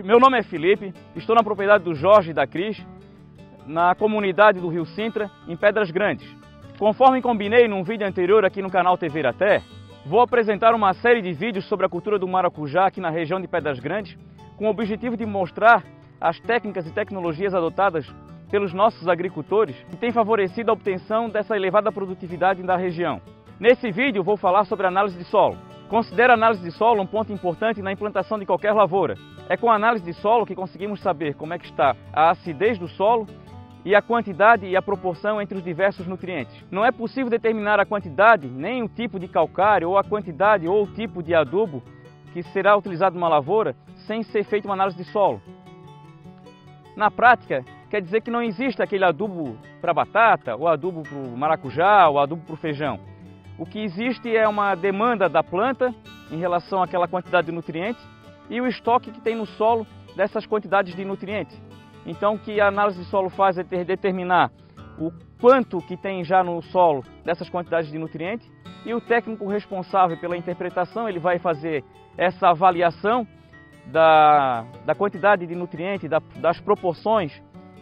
Meu nome é Felipe, estou na propriedade do Jorge e da Cris, na comunidade do Rio Sintra, em Pedras Grandes. Conforme combinei num vídeo anterior aqui no canal TV Iraté, vou apresentar uma série de vídeos sobre a cultura do maracujá aqui na região de Pedras Grandes, com o objetivo de mostrar as técnicas e tecnologias adotadas pelos nossos agricultores que têm favorecido a obtenção dessa elevada produtividade da região. Nesse vídeo vou falar sobre a análise de solo. Considero a análise de solo um ponto importante na implantação de qualquer lavoura. É com a análise de solo que conseguimos saber como é que está a acidez do solo e a quantidade e a proporção entre os diversos nutrientes. Não é possível determinar a quantidade, nem o tipo de calcário, ou a quantidade ou o tipo de adubo que será utilizado numa lavoura sem ser feita uma análise de solo. Na prática, quer dizer que não existe aquele adubo para batata, ou adubo para o maracujá, ou adubo para o feijão. O que existe é uma demanda da planta em relação àquela quantidade de nutrientes e o estoque que tem no solo dessas quantidades de nutrientes. Então, o que a análise de solo faz é determinar o quanto que tem já no solo dessas quantidades de nutrientes, e o técnico responsável pela interpretação ele vai fazer essa avaliação da quantidade de nutrientes, das proporções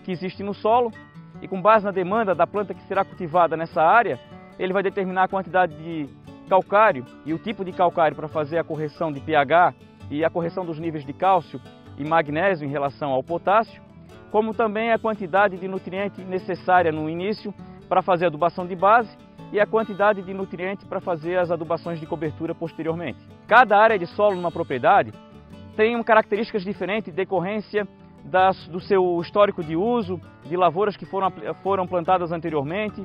que existem no solo, e com base na demanda da planta que será cultivada nessa área, ele vai determinar a quantidade de calcário e o tipo de calcário para fazer a correção de pH e a correção dos níveis de cálcio e magnésio em relação ao potássio, como também a quantidade de nutriente necessária no início para fazer a adubação de base e a quantidade de nutrientes para fazer as adubações de cobertura posteriormente. Cada área de solo numa propriedade tem características diferentes em decorrência do seu histórico de uso, de lavouras que foram plantadas anteriormente,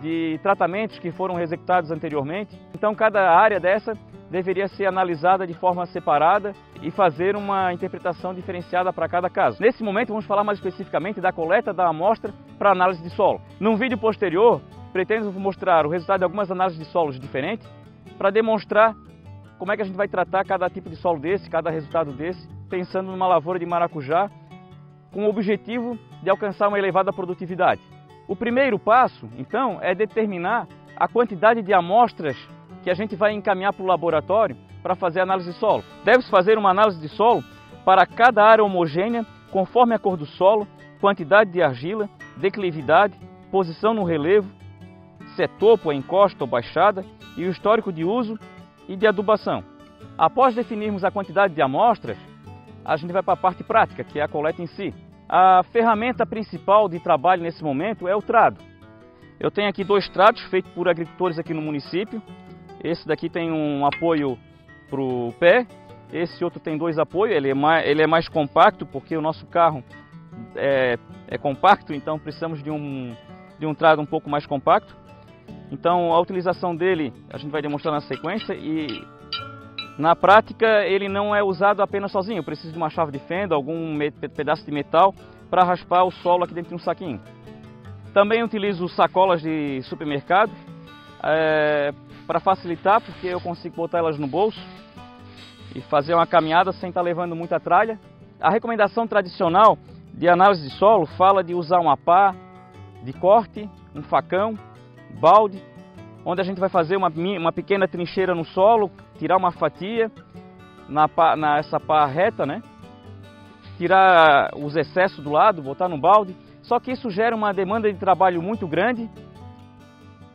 de tratamentos que foram executados anteriormente. Então cada área dessa deveria ser analisada de forma separada e fazer uma interpretação diferenciada para cada caso. Nesse momento vamos falar mais especificamente da coleta da amostra para análise de solo. Num vídeo posterior, pretendo mostrar o resultado de algumas análises de solos diferentes para demonstrar como é que a gente vai tratar cada tipo de solo desse, cada resultado desse, pensando numa lavoura de maracujá com o objetivo de alcançar uma elevada produtividade. O primeiro passo, então, é determinar a quantidade de amostras que a gente vai encaminhar para o laboratório para fazer a análise de solo. Deve-se fazer uma análise de solo para cada área homogênea, conforme a cor do solo, quantidade de argila, declividade, posição no relevo, se é topo, é encosta ou baixada, e o histórico de uso e de adubação. Após definirmos a quantidade de amostras, a gente vai para a parte prática, que é a coleta em si. A ferramenta principal de trabalho nesse momento é o trado. Eu tenho aqui 2 trados feitos por agricultores aqui no município. Esse daqui tem um apoio para o pé, esse outro tem 2 apoios, ele é mais compacto porque o nosso carro é compacto, então precisamos de um trado um pouco mais compacto. Então a utilização dele a gente vai demonstrar na sequência, e na prática ele não é usado apenas sozinho. Eu preciso de uma chave de fenda, algum pedaço de metal para raspar o solo aqui dentro de um saquinho. Também utilizo sacolas de supermercado para facilitar, porque eu consigo botar elas no bolso e fazer uma caminhada sem estar levando muita tralha. A recomendação tradicional de análise de solo fala de usar uma pá de corte, um facão, balde, onde a gente vai fazer uma pequena trincheira no solo, tirar uma fatia nessa pá reta, né? Tirar os excessos do lado, botar no balde. Só que isso gera uma demanda de trabalho muito grande,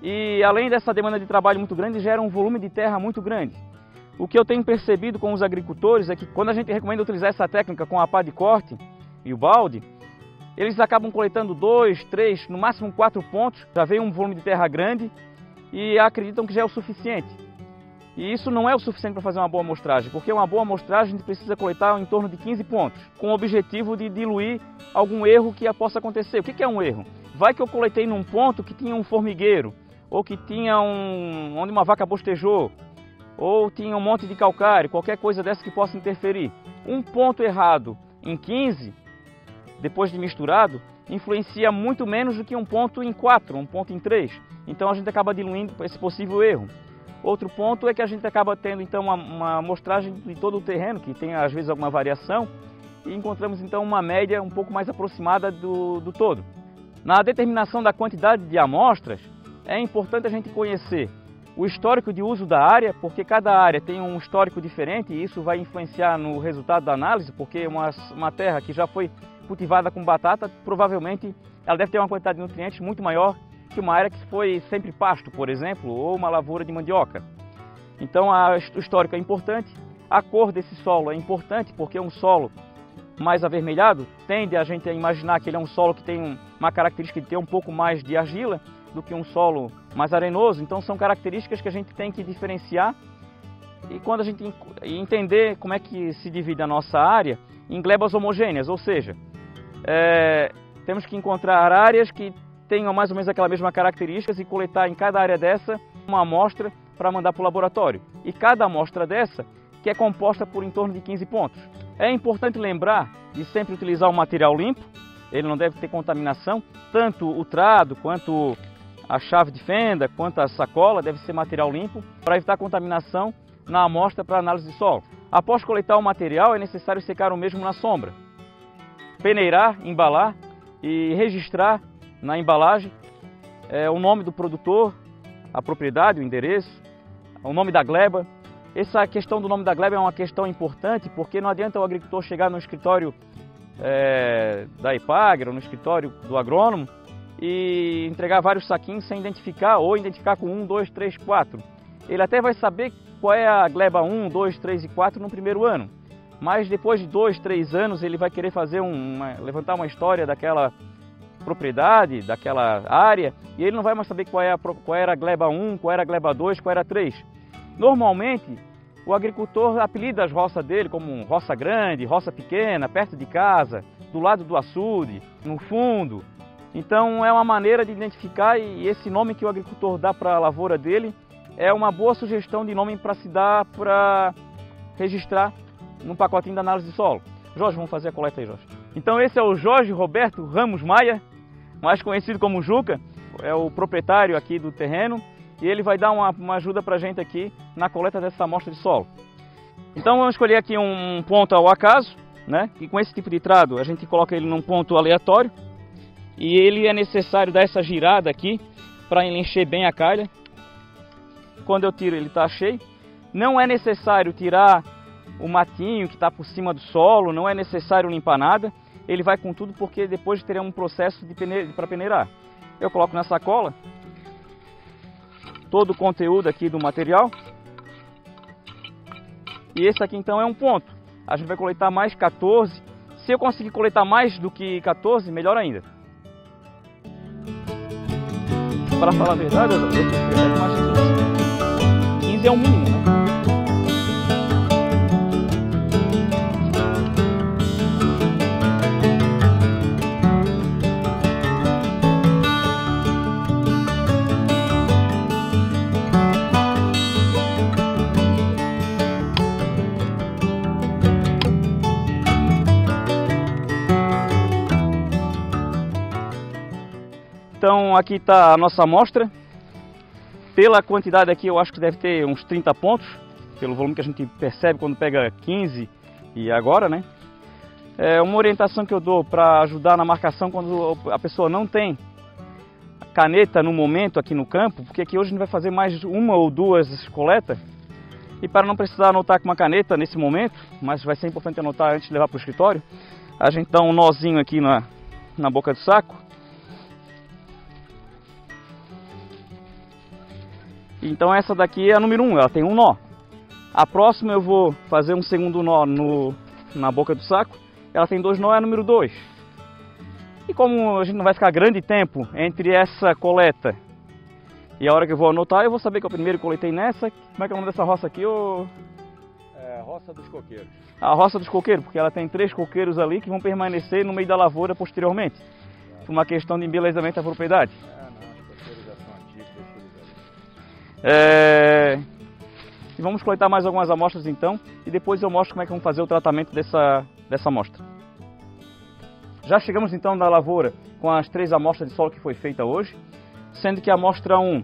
e além dessa demanda de trabalho muito grande, gera um volume de terra muito grande. O que eu tenho percebido com os agricultores é que quando a gente recomenda utilizar essa técnica com a pá de corte e o balde, eles acabam coletando 2, 3, no máximo 4 pontos, já vem um volume de terra grande e acreditam que já é o suficiente. E isso não é o suficiente para fazer uma boa amostragem, porque uma boa amostragem a gente precisa coletar em torno de 15 pontos, com o objetivo de diluir algum erro que possa acontecer. O que é um erro? Vai que eu coletei num ponto que tinha um formigueiro, ou que tinha onde uma vaca bostejou, ou tinha um monte de calcário, qualquer coisa dessa que possa interferir. Um ponto errado em 15, depois de misturado, influencia muito menos do que um ponto em 4, um ponto em 3. Então a gente acaba diluindo esse possível erro. Outro ponto é que a gente acaba tendo então uma amostragem de todo o terreno, que tem às vezes alguma variação, e encontramos então uma média um pouco mais aproximada do todo. Na determinação da quantidade de amostras, é importante a gente conhecer o histórico de uso da área, porque cada área tem um histórico diferente e isso vai influenciar no resultado da análise, porque uma terra que já foi cultivada com batata, provavelmente ela deve ter uma quantidade de nutrientes muito maior que uma área que foi sempre pasto, por exemplo, ou uma lavoura de mandioca. Então o histórico é importante, a cor desse solo é importante, porque um solo mais avermelhado tende a gente a imaginar que ele é um solo que tem uma característica de ter um pouco mais de argila do que um solo mais arenoso. Então são características que a gente tem que diferenciar e quando a gente entender como é que se divide a nossa área em glebas homogêneas, ou seja, temos que encontrar áreas que tenham mais ou menos aquela mesma características e coletar em cada área dessa uma amostra para mandar para o laboratório. E cada amostra dessa que é composta por em torno de 15 pontos. É importante lembrar de sempre utilizar um material limpo, ele não deve ter contaminação, tanto o trado quanto a chave de fenda, quanto a sacola deve ser material limpo para evitar contaminação na amostra para análise de solo. Após coletar o material é necessário secar o mesmo na sombra, peneirar, embalar e registrar na embalagem o nome do produtor, a propriedade, o endereço, o nome da gleba. Essa questão do nome da gleba é uma questão importante porque não adianta o agricultor chegar no escritório da Epagre ou no escritório do agrônomo e entregar vários saquinhos sem identificar ou identificar com 1, 2, 3, 4. Ele até vai saber qual é a gleba 1, 2, 3 e 4 no primeiro ano, mas depois de 2, 3 anos ele vai querer fazer levantar uma história daquela propriedade, daquela área, e ele não vai mais saber qual era a gleba 1, qual era a gleba 2, qual era a 3. Normalmente, o agricultor apelida as roças dele como roça grande, roça pequena, perto de casa, do lado do açude, no fundo. Então é uma maneira de identificar e esse nome que o agricultor dá para a lavoura dele é uma boa sugestão de nome para se dar para registrar num pacotinho da análise de solo. Jorge, vamos fazer a coleta aí, Jorge. Então esse é o Jorge Roberto Ramos Maia, mais conhecido como Juca, é o proprietário aqui do terreno e ele vai dar uma ajuda para a gente aqui na coleta dessa amostra de solo. Então vamos escolher aqui um ponto ao acaso, né? E com esse tipo de trado a gente coloca ele num ponto aleatório e ele é necessário dar essa girada aqui para ele encher bem a calha. Quando eu tiro ele está cheio. Não é necessário tirar o matinho que está por cima do solo, não é necessário limpar nada. Ele vai com tudo porque depois teremos um processo para peneirar. Eu coloco na sacola todo o conteúdo aqui do material. E esse aqui então é um ponto. A gente vai coletar mais 14. Se eu conseguir coletar mais do que 14, melhor ainda. Para falar a verdade, eu prefiro mais 15. 15 é o mínimo, né? Então aqui está a nossa amostra. Pela quantidade aqui eu acho que deve ter uns 30 pontos, pelo volume que a gente percebe quando pega 15 e agora, né? É uma orientação que eu dou para ajudar na marcação quando a pessoa não tem a caneta no momento aqui no campo, porque aqui hoje a gente vai fazer mais uma ou duas coletas. E para não precisar anotar com uma caneta nesse momento, mas vai ser importante anotar antes de levar para o escritório, a gente dá um nozinho aqui na boca do saco. Então essa daqui é a número 1, ela tem um nó. A próxima eu vou fazer um segundo nó na boca do saco, ela tem 2 nós, é a número 2. E como a gente não vai ficar grande tempo entre essa coleta e a hora que eu vou anotar, eu vou saber que eu primeiro coletei nessa. Como é que é o nome dessa roça aqui? É a roça dos coqueiros. A roça dos coqueiros, porque ela tem 3 coqueiros ali que vão permanecer no meio da lavoura posteriormente, por uma questão de embelezamento da propriedade. E vamos coletar mais algumas amostras então e depois eu mostro como é que vamos fazer o tratamento dessa amostra. Já chegamos então na lavoura com as 3 amostras de solo que foi feita hoje, sendo que a amostra 1,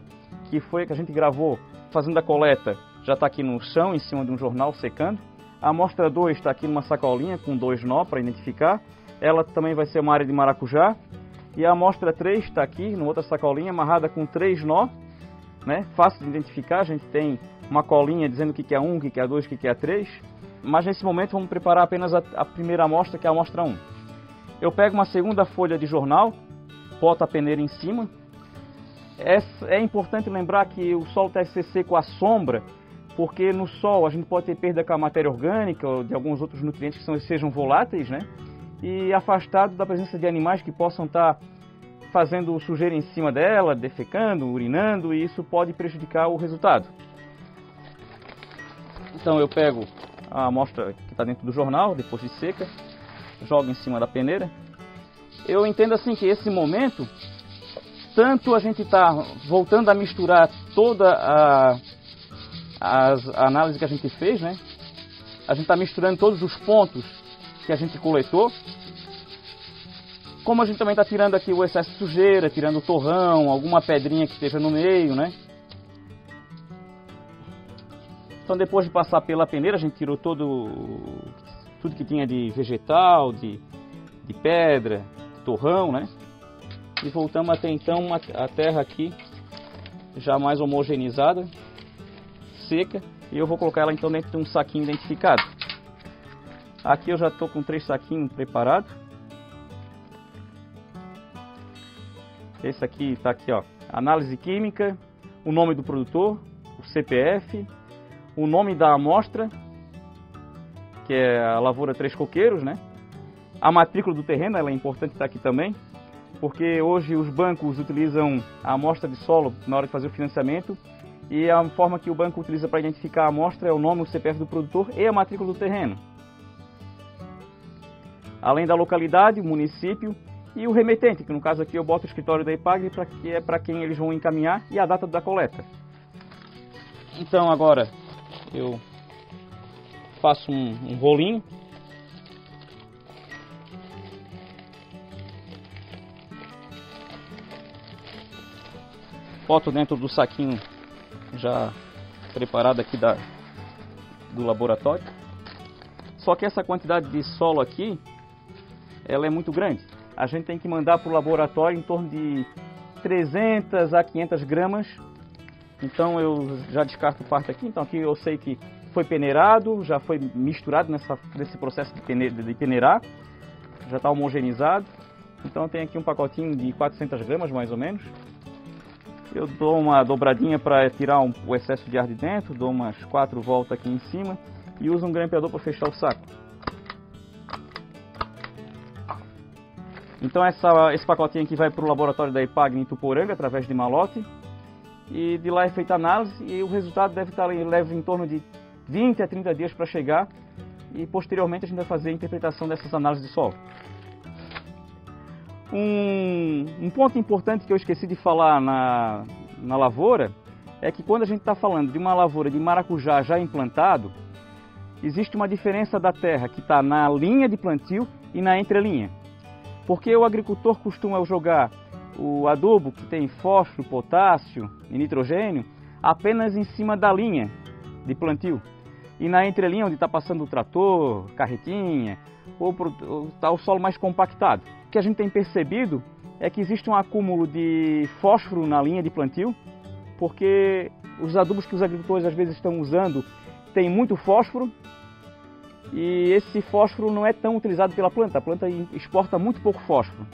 que foi a que a gente gravou fazendo a coleta, já está aqui no chão em cima de um jornal secando. A amostra 2 está aqui numa sacolinha com 2 nó para identificar, ela também vai ser uma área de maracujá. E a amostra 3 está aqui numa outra sacolinha amarrada com 3 nó. né? Fácil de identificar, a gente tem uma colinha dizendo o que é 1, o que é 2, o que é 3, mas nesse momento vamos preparar apenas a primeira amostra, que é a amostra 1. Eu pego uma segunda folha de jornal, boto a peneira em cima. É importante lembrar que o solo deve ser seco à sombra, porque no sol a gente pode ter perda com a matéria orgânica ou de alguns outros nutrientes que sejam voláteis, né? E afastado da presença de animais que possam estar fazendo sujeira em cima dela, defecando, urinando, e isso pode prejudicar o resultado. Então eu pego a amostra que está dentro do jornal, depois de seca, jogo em cima da peneira. Eu entendo assim que esse momento, tanto a gente está voltando a misturar toda a análise que a gente fez, né? A gente está misturando todos os pontos que a gente coletou, como a gente também está tirando aqui o excesso de sujeira, tirando o torrão, alguma pedrinha que esteja no meio, né? Então depois de passar pela peneira, a gente tirou tudo que tinha de vegetal, de pedra, de torrão, né? E voltamos até então a terra aqui já mais homogeneizada, seca, e eu vou colocar ela então dentro de um saquinho identificado. Aqui eu já estou com 3 saquinhos preparados. Esse aqui está aqui, ó, análise química, o nome do produtor, o CPF, o nome da amostra, que é a lavoura Três Coqueiros, né? A matrícula do terreno, ela é importante estar aqui também, porque hoje os bancos utilizam a amostra de solo na hora de fazer o financiamento, e a forma que o banco utiliza para identificar a amostra é o nome, o CPF do produtor e a matrícula do terreno. Além da localidade, o município e o remetente, que no caso aqui eu boto o escritório da IPAGRE, que é para quem eles vão encaminhar, e a data da coleta. Então agora eu faço um rolinho. Boto dentro do saquinho já preparado aqui do laboratório. Só que essa quantidade de solo aqui, ela é muito grande. A gente tem que mandar para o laboratório em torno de 300 a 500 gramas. Então eu já descarto parte aqui. Então aqui eu sei que foi peneirado, já foi misturado nesse processo de peneirar. Já está homogeneizado. Então tem aqui um pacotinho de 400 gramas mais ou menos. Eu dou uma dobradinha para tirar o excesso de ar de dentro, dou umas 4 voltas aqui em cima e uso um grampeador para fechar o saco. Então esse pacotinho aqui vai para o laboratório da IPAGRE em Tuporanga, através de malote, e de lá é feita a análise e o resultado leva em torno de 20 a 30 dias para chegar, e posteriormente a gente vai fazer a interpretação dessas análises de solo. Um ponto importante que eu esqueci de falar na lavoura é que quando a gente está falando de uma lavoura de maracujá já implantado, existe uma diferença da terra que está na linha de plantio e na entrelinha. Porque o agricultor costuma jogar o adubo que tem fósforo, potássio e nitrogênio apenas em cima da linha de plantio. E na entrelinha, onde está passando o trator, carretinha, ou está o solo mais compactado. O que a gente tem percebido é que existe um acúmulo de fósforo na linha de plantio, porque os adubos que os agricultores às vezes estão usando têm muito fósforo, e esse fósforo não é tão utilizado pela planta. A planta exporta muito pouco fósforo.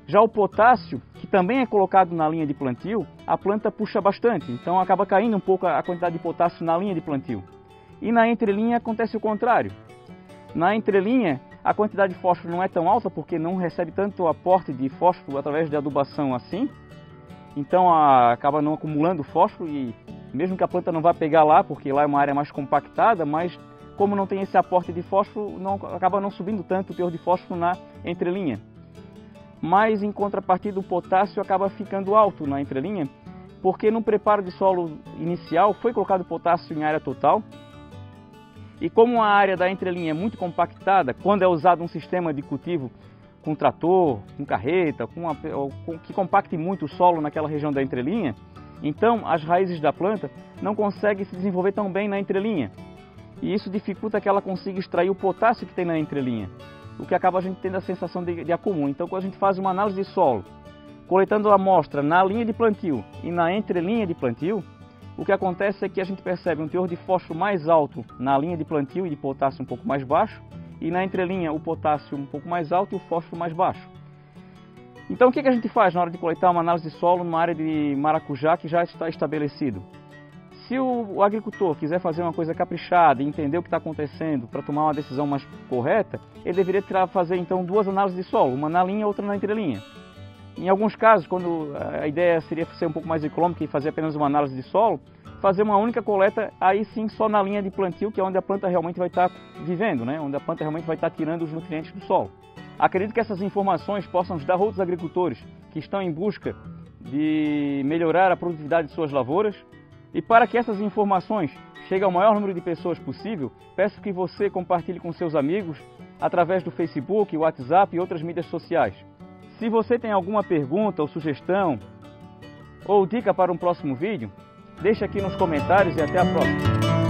Já o potássio, que também é colocado na linha de plantio, a planta puxa bastante, então acaba caindo um pouco a quantidade de potássio na linha de plantio. E na entrelinha acontece o contrário. Na entrelinha, a quantidade de fósforo não é tão alta, porque não recebe tanto aporte de fósforo através de adubação assim, então acaba não acumulando fósforo, e mesmo que a planta não vá pegar lá, porque lá é uma área mais compactada, mas como não tem esse aporte de fósforo, acaba não subindo tanto o teor de fósforo na entrelinha. Mas em contrapartida, o potássio acaba ficando alto na entrelinha, porque no preparo de solo inicial foi colocado potássio em área total. E como a área da entrelinha é muito compactada, quando é usado um sistema de cultivo com trator, com carreta, que compacte muito o solo naquela região da entrelinha, então as raízes da planta não conseguem se desenvolver tão bem na entrelinha. E isso dificulta que ela consiga extrair o potássio que tem na entrelinha, o que acaba a gente tendo a sensação de acúmulo. Então, quando a gente faz uma análise de solo Coletando a amostra na linha de plantio e na entrelinha de plantio, o que acontece é que a gente percebe um teor de fósforo mais alto na linha de plantio e de potássio um pouco mais baixo, e na entrelinha o potássio um pouco mais alto e o fósforo mais baixo. Então o que a gente faz na hora de coletar uma análise de solo numa área de maracujá que já está estabelecido? Se o agricultor quiser fazer uma coisa caprichada e entender o que está acontecendo para tomar uma decisão mais correta, ele deveria fazer então duas análises de solo, uma na linha e outra na entrelinha. Em alguns casos, quando a ideia seria ser um pouco mais econômica e fazer apenas uma análise de solo, fazer uma única coleta, aí sim só na linha de plantio, que é onde a planta realmente vai estar vivendo, né? Onde a planta realmente vai estar tirando os nutrientes do solo. Acredito que essas informações possam ajudar outros agricultores que estão em busca de melhorar a produtividade de suas lavouras. E para que essas informações cheguem ao maior número de pessoas possível, peço que você compartilhe com seus amigos através do Facebook, WhatsApp e outras mídias sociais. Se você tem alguma pergunta ou sugestão ou dica para um próximo vídeo, deixe aqui nos comentários e até a próxima.